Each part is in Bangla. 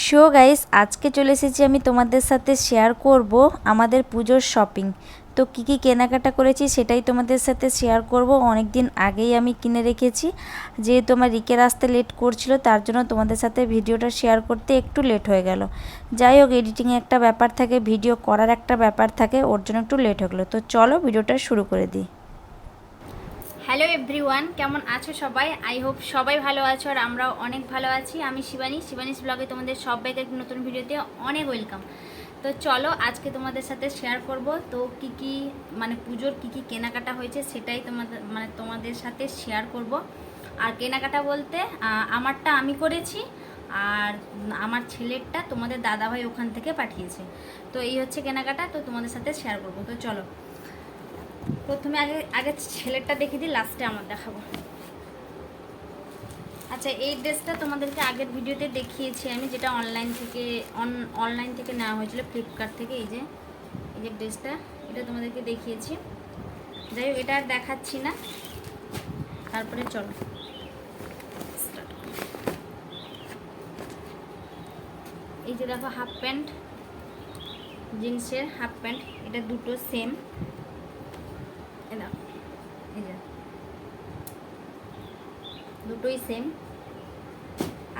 সো গাইস, আজকে চলে এসেছি আমি তোমাদের সাথে শেয়ার করব আমাদের পুজোর শপিং। তো কি কি কেনাকাটা করেছি সেটাই তোমাদের সাথে শেয়ার করব। অনেক দিন আগেই আমি কিনে রেখেছি, যেহেতু আমার রিকের আসতে লেট করছিল, তার জন্য তোমাদের সাথে ভিডিওটা শেয়ার করতে একটু লেট হয়ে গেল। যাই হোক, এডিটিংয়ে একটা ব্যাপার থাকে, ভিডিও করার একটা ব্যাপার থাকে, ওর জন্য একটু লেট হয়ে গেলো। তো চলো ভিডিওটা শুরু করে দিই। হ্যালো এভরিওয়ান, কেমন আছো সবাই? আই হোপ সবাই ভালো আছো আর আমরাও অনেক ভালো আছি। আমি শিবানীস ব্লগে তোমাদের সবাইকে একটা নতুন ভিডিওতে অনেক ওয়েলকাম। তো চলো আজকে তোমাদের সাথে শেয়ার করব তো কি মানে পুজোর কি কেনাকাটা হয়েছে সেটাই তোমাদের সাথে শেয়ার করব। আর কেনাকাটা বলতে আমারটা আমি করেছি, আর আমার ছেলেরটা তোমাদের দাদাভাই ওখান থেকে পাঠিয়েছে। তো এই হচ্ছে কেনাকাটা, তো তোমাদের সাথে শেয়ার করব। তো চলো প্রথমে আগে ছেলেরটা দেখে দিই, লাস্টে আমার দেখাবো। আচ্ছা, এই ড্রেসটা তোমাদেরকে আগের ভিডিওতে দেখিয়েছি আমি, যেটা অনলাইন থেকে নেওয়া হয়েছিল, ফ্লিপকার্ট থেকে। এই যে ড্রেসটা, এটা তোমাদেরকে দেখিয়েছি। যাই হোক, এটা আর দেখাচ্ছি না। তারপরে চলো এই যে দেখো, হাফ প্যান্ট, জিন্সের হাফ প্যান্ট, এটা দুটো সেম। এই যে দুটোই সেম।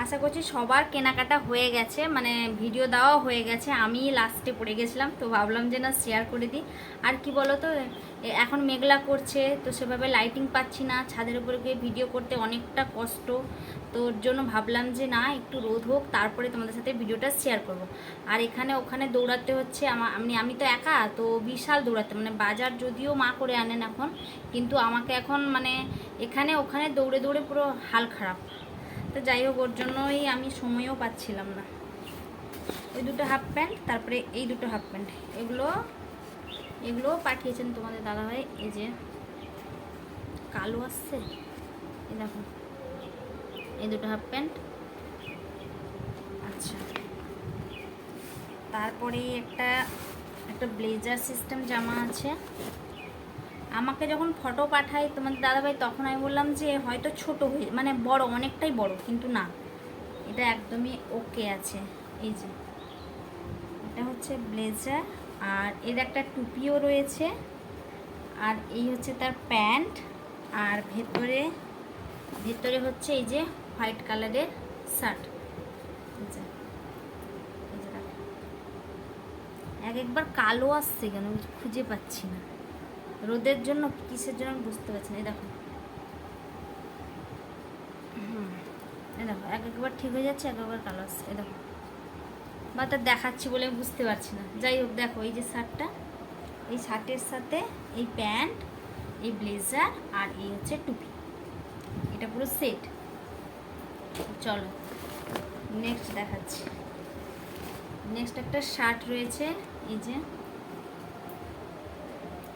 আশা করছি সবার কেনাকাটা হয়ে গেছে, মানে ভিডিও দেওয়া হয়ে গেছে। আমি লাস্টে পড়ে গেছিলাম, তো ভাবলাম যে না শেয়ার করে দিই। আর কি বলো তো, এখন মেঘলা করছে, তো সেভাবে লাইটিং পাচ্ছি না, ছাদের উপরে গিয়ে ভিডিও করতে অনেকটা কষ্ট। তো ওর জন্য ভাবলাম যে না, একটু রোদ হোক, তারপরে তোমাদের সাথে ভিডিওটা শেয়ার করব। আর এখানে ওখানে দৌড়াতে হচ্ছে, আমি তো একা, তো বিশাল দৌড়াতে, মানে বাজার যদিও মা করে আনেন এখন, কিন্তু আমাকে এখন মানে এখানে ওখানে দৌড়ে দৌড়ে পুরো হাল খারাপ। তো যাই হোক, ওর জন্যই আমি সময়ও পাচ্ছিলাম না। ওই দুটো হাফ প্যান্ট, তারপরে এই দুটো হাফ প্যান্ট, এগুলোও পাঠিয়েছেন তোমাদের দাদাভাই। এই যে কালো আসছে, এই দেখো, এই দুটো হাফ প্যান্ট। আচ্ছা, তারপরে একটা ব্লেজার সিস্টেম জামা আছে। আমাকে যখন ফটো পাঠাই তোমাদের দাদাভাই, তখন আমি বললাম যে হয়তো ছোট হয়ে, মানে বড়, অনেকটাই বড়, কিন্তু না, এটা একদমই ওকে আছে। এই যে এটা হচ্ছে ব্লেজার, আর এর একটা টুপিও রয়েছে, আর এই হচ্ছে তার প্যান্ট। আর ভেতরে হচ্ছে এই যে হোয়াইট কালারের শার্ট। একবার কালো আসছে কেন খুঁজে পাচ্ছি না, রোদের জন্য কিসের জন্য বুঝতে পারছি না। এই দেখো, এই দেখো, একবার ঠিক হয়ে যাচ্ছে, একবার কালো আসছে। এই দেখো, বা তার দেখাচ্ছি বলে আমি বুঝতে পারছি না। যাই হোক, দেখো এই যে শার্টটা, এই শার্টের সাথে এই প্যান্ট, এই ব্লেজার, আর এই হচ্ছে টুপি, এটা পুরো সেট। চলো নেক্সট দেখাচ্ছি। নেক্সট একটা শার্ট রয়েছে। এই যে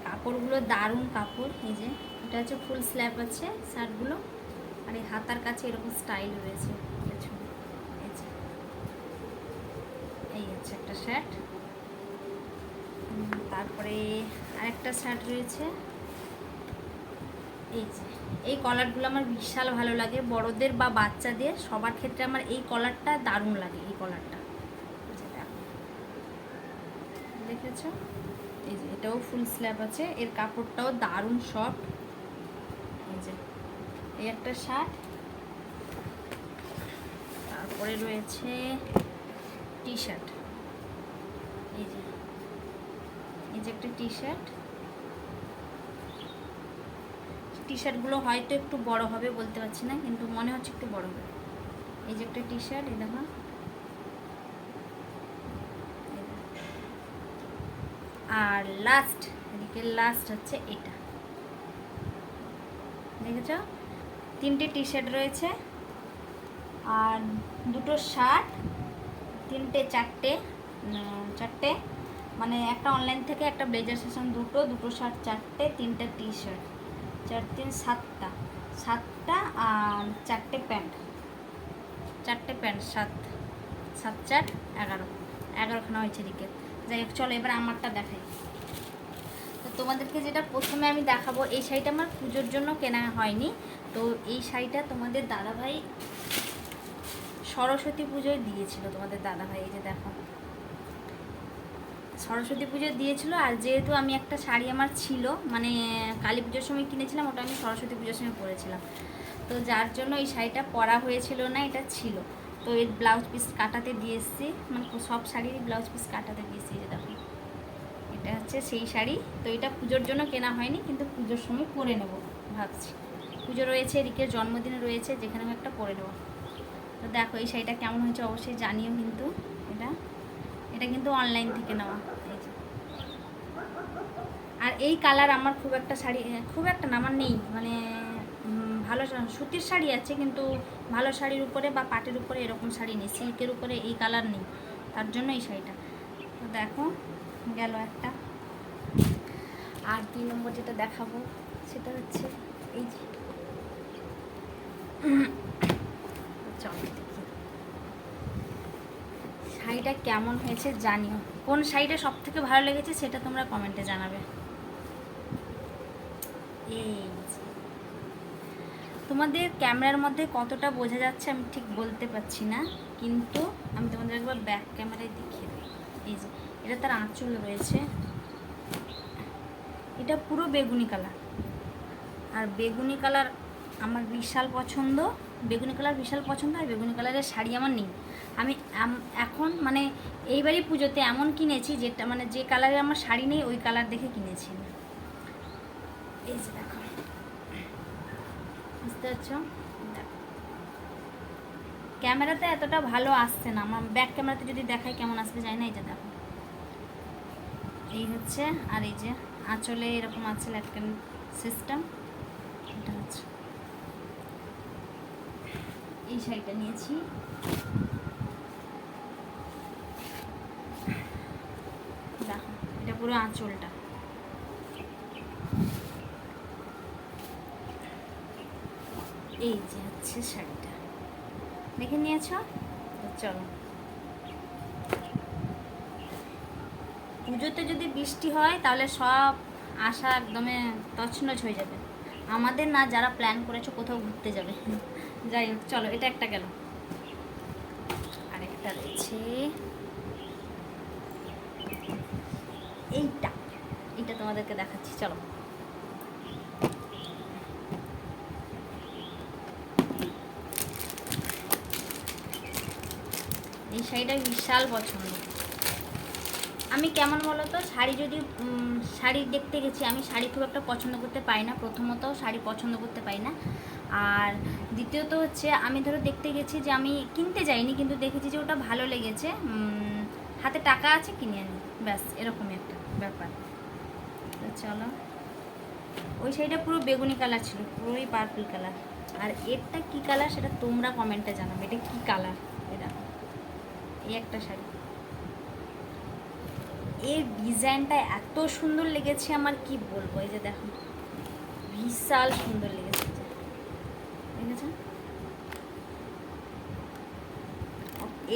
কাপড়গুলো দারুণ কাপড়। এই যে এটা হচ্ছে ফুল স্ল্যাব আছে শার্টগুলো, আর এই হাতার কাছে এরকম স্টাইল রয়েছে। এই হচ্ছে একটা শার্ট। তারপরে আরেকটা শার্ট রয়েছে। এই যে এই কলারগুলো আমার বিশাল ভালো লাগে, বড়দের বা বাচ্চাদের সবার ক্ষেত্রে আমার এই কলারটা দারুণ লাগে। এই কলারটা দেখেছ, এই যে এটাও ফুল স্ল্যাব আছে, এর কাপড়টাও দারুণ সফট। এই যে এই একটা শার্ট। তারপরে রয়েছে টি শার্ট। এই যে একটা টি শার্টগুলো হয়তো একটু বড় হবে, বলতে পারছি না, কিন্তু মনে হচ্ছে একটু বড় হবে। এই যে একটা টি শার্ট, এই দেখো। আর লাস্ট হচ্ছে এটা, দেখেছ, তিনটে টি শার্ট রয়েছে, আর দুটো শার্ট, চারটে, মানে একটা অনলাইন থেকে, একটা ব্লেজার সেশন, দুটো শার্ট, চারটে, তিনটা টি শার্ট, 4 3 7টা, আর চারটে প্যান্ট, 7 4 11খানা হয়েছে দিকে। যাই হোক, চলো এবার আমারটা দেখাই। তো তোমাদেরকে যেটা প্রথমে আমি দেখাবো, এই শাড়িটা আমার পুজোর জন্য কেনা হয়নি, তো এই শাড়িটা তোমাদের দাদাভাই সরস্বতী পুজোয় দিয়েছিল তোমাদের দাদাভাই, এই যে দেখো সরস্বতী পুজো দিয়েছিল। আর যেহেতু আমি একটা শাড়ি আমার ছিল, মানে কালী পুজোর সময় কিনেছিলাম, ওটা আমি সরস্বতী পুজোর সময় পরেছিলাম, তো যার জন্য এই শাড়িটা পরা হয়েছিল না, এটা ছিল। তো এর ব্লাউজ পিস কাটাতে দিয়ে এসেছি, মানে সব শাড়িরই ব্লাউজ পিস কাটাতে দিয়েছি। এই যে দেখো এটা হচ্ছে সেই শাড়ি। তো এটা পুজোর জন্য কেনা হয়নি, কিন্তু পুজোর সময় পরে নেব ভাবছি। পুজো রয়েছে, রিকের জন্মদিনে রয়েছে, যেখানে আমি একটা পরে নেবো। তো দেখো এই শাড়িটা কেমন হয়েছে অবশ্যই জানিও। কিন্তু এটা এটা কিন্তু অনলাইন থেকে নেওয়া। এই যে, আর এই কালার আমার খুব একটা শাড়ি, খুব একটা না, আমার নেই, মানে ভালো সুতির শাড়ি আছে, কিন্তু ভালো শাড়ির উপরে বা পাটের উপরে এরকম শাড়ি নেই, সিল্কের উপরে এই কালার নেই, তার জন্য এই শাড়িটা। তো দেখো গেল একটা। আর 2 নম্বর যেটা দেখাবো সেটা হচ্ছে এই যে, চলো দেখি শাড়িটা কেমন হয়েছে জানিও। কোন শাড়িটা সব থেকে ভালো লেগেছে সেটা তোমরা কমেন্টে জানাবে। এই যে, তোমাদের ক্যামেরার মধ্যে কতটা বোঝা যাচ্ছে আমি ঠিক বলতে পারছি না, কিন্তু আমি তোমাদের একবার ব্যাক ক্যামেরায় দেখিয়ে দিই। এই যে এটা তার আঁচল রয়েছে, এটা পুরো বেগুনি কালার। আর বেগুনি কালার আমার বিশাল পছন্দ, বেগুনি কালার বিশাল পছন্দ। আর বেগুনি কালারের শাড়ি আমার নেই। আমি এখন মানে এইবারই পুজোতে এমন কিনেছি যেটা মানে যে কালারের আমার শাড়ি নেই ওই কালার দেখে কিনেছি। এই যে দেখো, বুঝতে পারছো? দেখো ক্যামেরাতে এতটা ভালো আসছে না, আমার ব্যাক ক্যামেরাতে যদি দেখাই কেমন আসবে জানি না। এই যে দেখো এই হচ্ছে, আর এই যে আঁচলে এরকম আছে ল্যাটকান সিস্টেম। এটা হচ্ছে এই শাড়িটা নিয়েছি। দেখো এটা পুরো আঁচলটা। এই যে হচ্ছে শাড়িটা, দেখে নিয়েছ? চলো, পুজোতে যদি বৃষ্টি হয় তাহলে সব আশা একদমে তছনছ হয়ে যাবে। আমাদের না, যারা প্ল্যান করেছো কোথাও ঘুরতে যাবে। যাই হোক চলো, এটা একটা গেল, আরেকটা রয়েছে এইটা। এটা তোমাদেরকে দেখাচ্ছি, চলো। এই শাড়িটা বিশাল পছন্দ। আমি কেমন বলো তো, শাড়ি যদি শাড়ি দেখতে গেছি, আমি শাড়ি খুব একটা পছন্দ করতে পারি না। প্রথমত শাড়ি পছন্দ করতে পারি না, আর দ্বিতীয়ত হচ্ছে আমি ধরো দেখতে গেছি, যে আমি কিনতে যাইনি, কিন্তু দেখেছি যে ওটা ভালো লেগেছে, হাতে টাকা আছে, কিনে আনি, ব্যাস এরকমই একটা ব্যাপার। তো চলো, ওই শাড়িটা পুরো বেগুনি কালার ছিল, পুরোই পার্পল কালার। আর এরটা কি কালার সেটা তোমরা কমেন্টে জানাবে, এটা কি কালার। এটা এই একটা শাড়ি, এর ডিজাইনটা এত সুন্দর লেগেছে আমার, কি বলবো। এই যে দেখো বিশাল সুন্দর লেগেছে, দেখেছেন?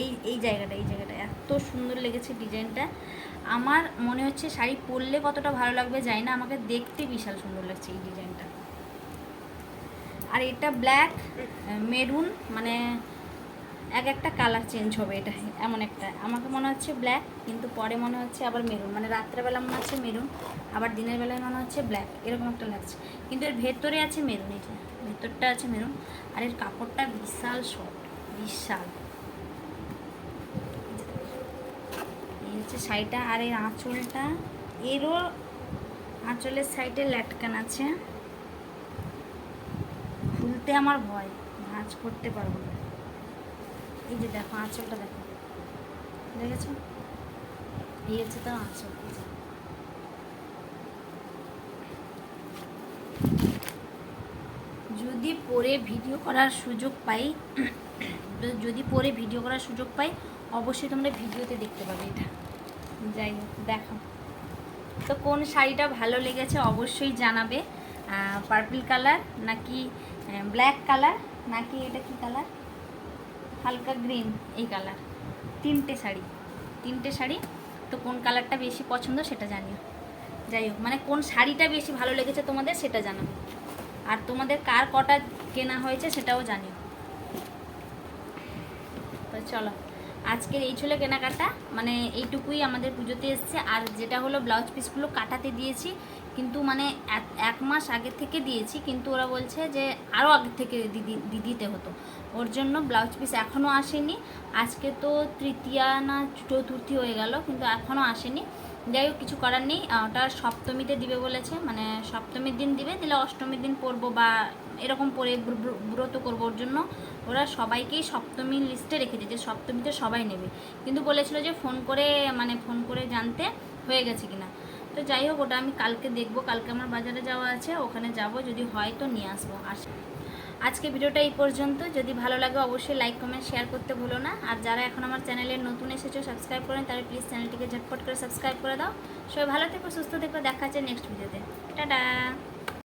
এই এই জায়গাটা এত সুন্দর লেগেছে ডিজাইনটা। আমার মনে হচ্ছে শাড়ি পরলে কতটা ভালো লাগবে জানি না, আমাকে দেখতে বিশাল সুন্দর লাগছে এই ডিজাইনটা। আর এটা ব্ল্যাক মেরুন, মানে এক একটা কালার চেঞ্জ হবে, এটা এমন একটা, আমাকে মনে হচ্ছে ব্ল্যাক, কিন্তু পরে মনে হচ্ছে আবার মেরুন, মানে রাত্রেবেলা মনে হচ্ছে মেরুন, আবার দিনের বেলায় মনে হচ্ছে ব্ল্যাক, এরকম একটা লাগছে। কিন্তু এর ভেতরে আছে মেরুন, এই যে ভেতরটা আছে মেরুন। আর এর কাপড়টা বিশাল সফট, বিশাল। এই হচ্ছে শাড়িটা। আর এর আঁচলটা, এরও আঁচলের সাইডে ল্যাটকান আছে, খুলতে আমার ভয়, ভাঁজ করতে পারবো না। এই যে দেখো আঁচলটা, দেখো দেখেছো? এই হচ্ছে তার আঁচল। যদি পরে ভিডিও করার সুযোগ পাই, অবশ্যই তোমরা ভিডিওতে দেখতে পাবে এটা। যাই হোক দেখো, তো কোন শাড়িটা ভালো লেগেছে অবশ্যই জানাবে। পার্পল কালার নাকি ব্ল্যাক কালার, নাকি এটা কি কালার, হালকা গ্রিন, এই কালার। তিনটে শাড়ি, তো কোন কালারটা বেশি পছন্দ সেটা জানিও। যাই হোক, মানে কোন শাড়িটা বেশি ভালো লেগেছে তোমাদের সেটা জানাবে, আর তোমাদের কার কটা কেনা হয়েছে সেটাও জানিও। চলো আজকের এই ছিল কেনাকাটা, মানে এইটুকুই আমাদের পুজোতে এসছে। আর যেটা হলো ব্লাউজ পিসগুলো কাটাতে দিয়েছি, কিন্তু মানে এক মাস আগে থেকে দিয়েছি, কিন্তু ওরা বলছে যে আরও আগে থেকে দিতে হতো, ওর জন্য ব্লাউজ পিস এখনও আসেনি। আজকে তো তৃতীয়া না চতুর্থী হয়ে গেল, কিন্তু এখনও আসেনি। যাই হোক, কিছু করার নেই, ওটা সপ্তমীতে দিবে বলেছে, মানে সপ্তমীর দিন দিবে, দিলে অষ্টমীর দিন পরবো বা এরকম পরে ব্রত করবো। ওর জন্য ওরা সবাইকেই সপ্তমীর লিস্টে রেখে দিয়েছে, সপ্তমীতে সবাই নেবে, কিন্তু বলেছিল যে ফোন করে জানতে হয়ে গেছে কিনা। তো যাই হোক, ওটা আমি কালকে দেখবো, কালকে আমার বাজারে যাওয়া আছে, ওখানে যাব, যদি হয় তো নিয়ে আসবো। আজকে ভিডিওটা এই পর্যন্ত। যদি ভালো লাগে অবশ্যই লাইক কমেন্ট শেয়ার করতে ভুলো না। আর যারা এখন আমার চ্যানেলে নতুন এসেছো, সাবস্ক্রাইব করেন, তাহলে প্লিজ চ্যানেলটিকে ঝটপট করে সাবস্ক্রাইব করে দাও। সবাই ভালো থেকো, সুস্থ থেকো, দেখা হচ্ছে নেক্সট ভিডিওতে। টাটা।